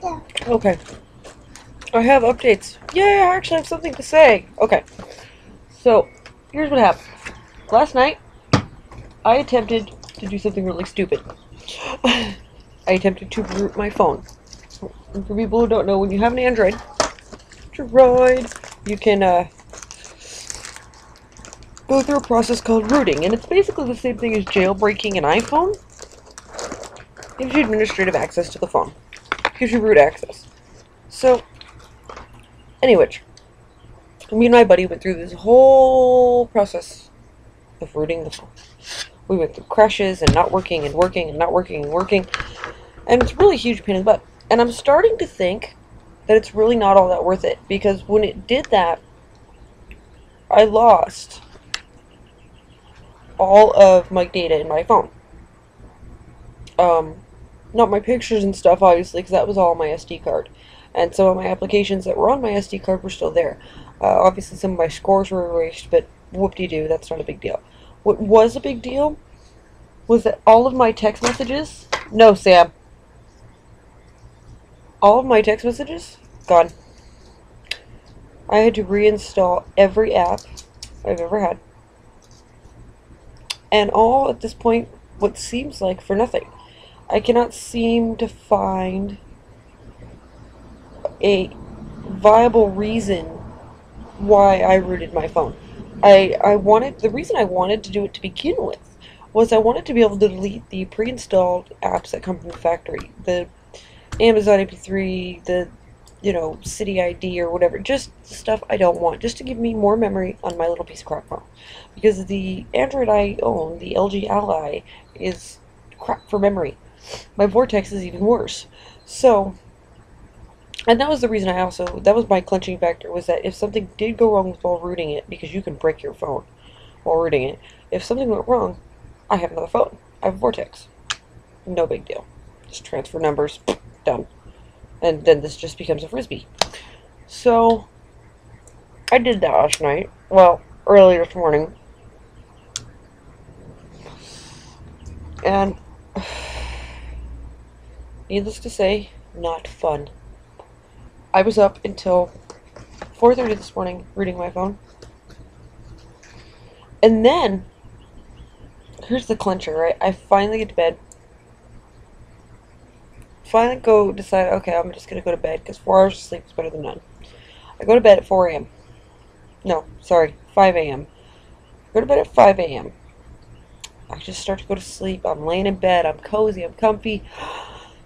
Okay. I have updates. Yay, I actually have something to say. Okay. So, here's what happened. Last night, I attempted to do something really stupid. I attempted to root my phone. And for people who don't know, when you have an Android, you can go through a process called rooting, and it's basically the same thing as jailbreaking an iPhone. Gives you administrative access to the phone. Gives you root access. So, anyway, me and my buddy went through this whole process of rooting the phone. We went through crashes and not working and working and not working and working, and it's really a huge pain in the butt. And I'm starting to think that it's really not all that worth it, because when it did that, I lost all of my data in my phone. Not my pictures and stuff, obviously, because that was all on my SD card. And some of my applications that were on my SD card were still there. Obviously, some of my scores were erased, but whoop-de-doo, that's not a big deal. What was a big deal was that all of my text messages... No, Sam. All of my text messages, gone. I had to reinstall every app I've ever had. And all at this point, what seems like for nothing. I cannot seem to find a viable reason why I rooted my phone. The reason I wanted to do it to begin with was I wanted to be able to delete the pre-installed apps that come from the factory. The Amazon MP3, the, City ID or whatever. Just stuff I don't want. Just to give me more memory on my little piece of crap phone. Because the Android I own, the LG Ally, is crap for memory. My Vortex is even worse. So, and that was the reason that was my clenching factor, was that if something did go wrong while rooting it, because you can break your phone while rooting it, if something went wrong, I have another phone. I have a Vortex. No big deal. Just transfer numbers, done. And then this just becomes a frisbee. So, I did that last night. Well, earlier this morning. And, needless to say, not fun. I was up until 4:30 this morning reading my phone. And then, here's the clincher, right? I finally get to bed. Finally decide, okay, I'm just going to go to bed, because 4 hours of sleep is better than none. I go to bed at 4 a.m. No, sorry, 5 a.m. I go to bed at 5 a.m. I just start to go to sleep. I'm laying in bed. I'm cozy. I'm comfy.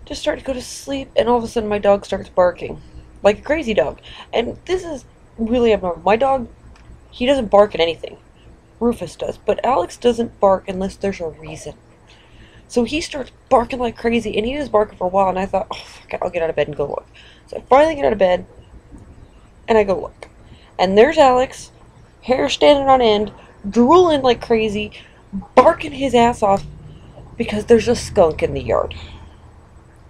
Just start to go to sleep, and all of a sudden my dog starts barking. Like a crazy dog. And this is really abnormal. My dog, he doesn't bark at anything. Rufus does. But Alex doesn't bark unless there's a reason. So he starts barking like crazy, and he was barking for a while, and I thought, oh, fuck it, I'll get out of bed and go look. So I finally get out of bed, and I go look. And there's Alex, hair standing on end, drooling like crazy, barking his ass off because there's a skunk in the yard.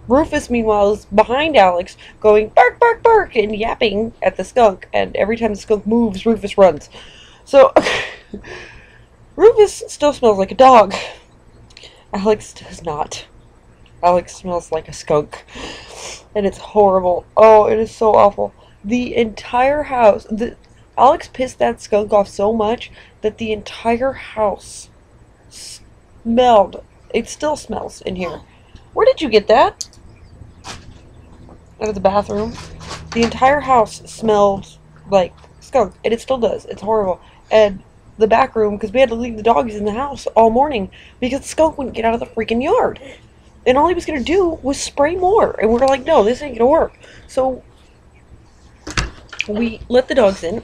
Rufus, meanwhile, is behind Alex, going bark, bark, bark, and yapping at the skunk, and every time the skunk moves, Rufus runs. So, Rufus still smells like a dog. Alex does not. Alex smells like a skunk. And it's horrible. Oh, it is so awful. The entire house... Alex pissed that skunk off so much that the entire house smelled. It still smells in here. Where did you get that? Out of the bathroom. The entire house smelled like skunk. And it still does. It's horrible. And the back room, because we had to leave the doggies in the house all morning because the skunk wouldn't get out of the freaking yard. And all he was going to do was spray more. And we were like, no, this ain't going to work. So we let the dogs in.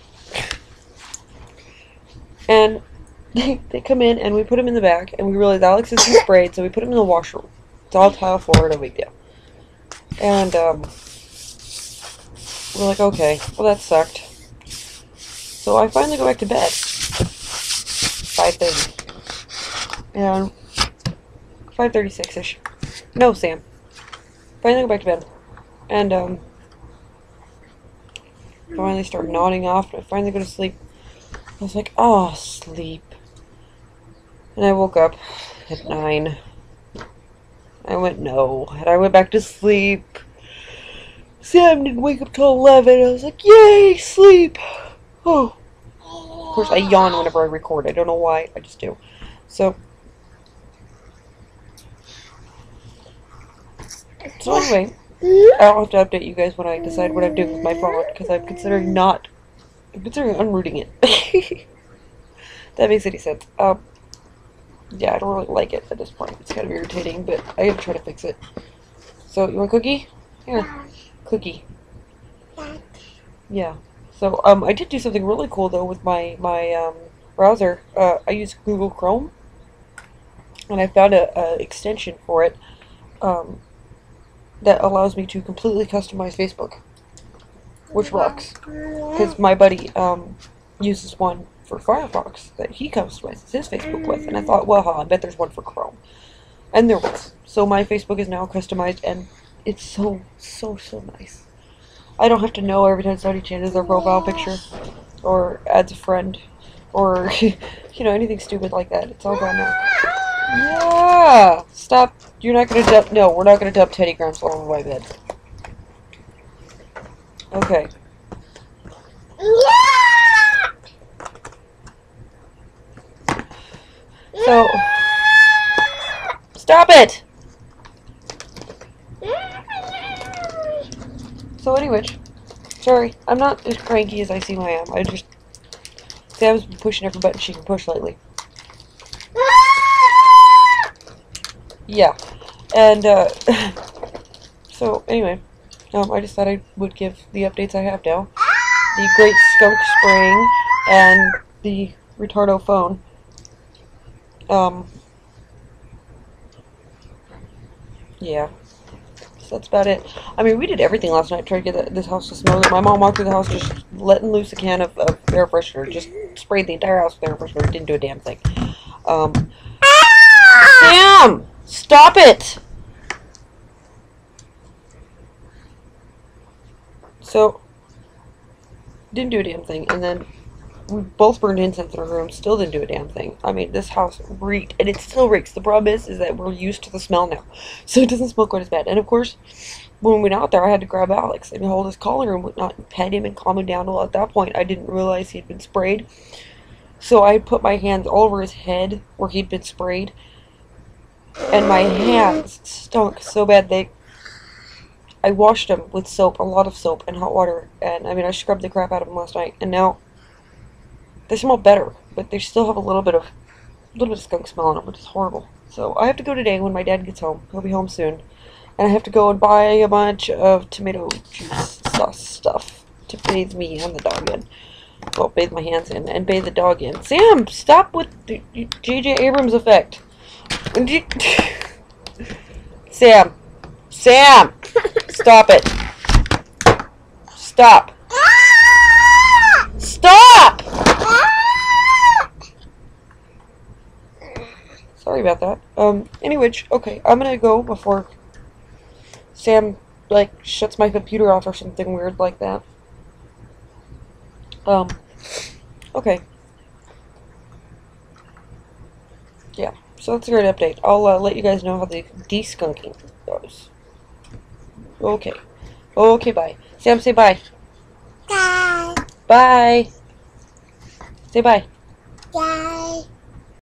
And they come in, and we put them in the back. And we realized Alex isn't sprayed, so we put him in the washroom. It's all tile floor, no big deal. And we're like, okay, well, that sucked. So I finally go back to bed. 5:30. And 5:36-ish. No, Sam. Finally go back to bed. And, finally start nodding off, and I finally go to sleep. I was like, oh, sleep. And I woke up at 9. I went, no. And I went back to sleep. Sam didn't wake up till 11. I was like, yay, sleep. Oh. Of course, I yawn whenever I record. I don't know why. I just do. So anyway, I'll have to update you guys when I decide what I'm doing with my phone, because I'm considering unrooting it. That makes any sense. Yeah, I don't really like it at this point. It's kind of irritating, but I gotta try to fix it. So, you want a cookie? Here. Cookie. Yeah. So, I did do something really cool, though, with my browser. I use Google Chrome, and I found a extension for it, that allows me to completely customize Facebook, which rocks. Because my buddy, uses one for Firefox that he customizes his Facebook with, and I thought, well, I bet there's one for Chrome. And there was. So my Facebook is now customized, and it's so nice. I don't have to know every time somebody changes their profile picture, or adds a friend, or, anything stupid like that. It's all gone now. Yeah! Stop. You're not gonna dump. No, we're not gonna dump Teddy Grants all over my bed. Okay. So, stop it! So anyway, sorry, I'm not as cranky as I seem I am. Sam's been pushing every button she can push lately. Yeah, and, so anyway, I just thought I would give the updates I have now. The great skunk spraying, and the retardo phone. Yeah. So that's about it. I mean, we did everything last night to try to get this house to smell good. My mom walked through the house just letting loose a can of air freshener. Just sprayed the entire house with air freshener. Didn't do a damn thing. Sam! Stop it! So, didn't do a damn thing. And then we both burned incense in our room. Still didn't do a damn thing. I mean, this house reeked. And it still reeks. The problem is that we're used to the smell now. So it doesn't smell quite as bad. And of course, when we went out there, I had to grab Alex and hold his collar and whatnot and pet him and calm him down. Well, at that point, I didn't realize he'd been sprayed. So I put my hands all over his head where he'd been sprayed. And my hands stunk so bad. I washed them with soap, a lot of soap and hot water. And, I mean, I scrubbed the crap out of them last night. And now, they smell better. But they still have a little bit of skunk smell on them, which is horrible. So I have to go today when my dad gets home. He'll be home soon. And I have to go and buy a bunch of tomato juice sauce stuff to bathe me and the dog in. Well, bathe my hands in and bathe the dog in. Sam, stop with the J.J. Abrams effect. Sam. Sam! Stop it. Stop. Stop! Sorry about that. Anyway, okay, I'm gonna go before Sam, like, shuts my computer off or something weird like that. Okay. Yeah, so that's a great update. I'll let you guys know how the de-skunking goes. Okay. Okay, bye. Sam, say bye. Bye. Bye. Say bye. Bye.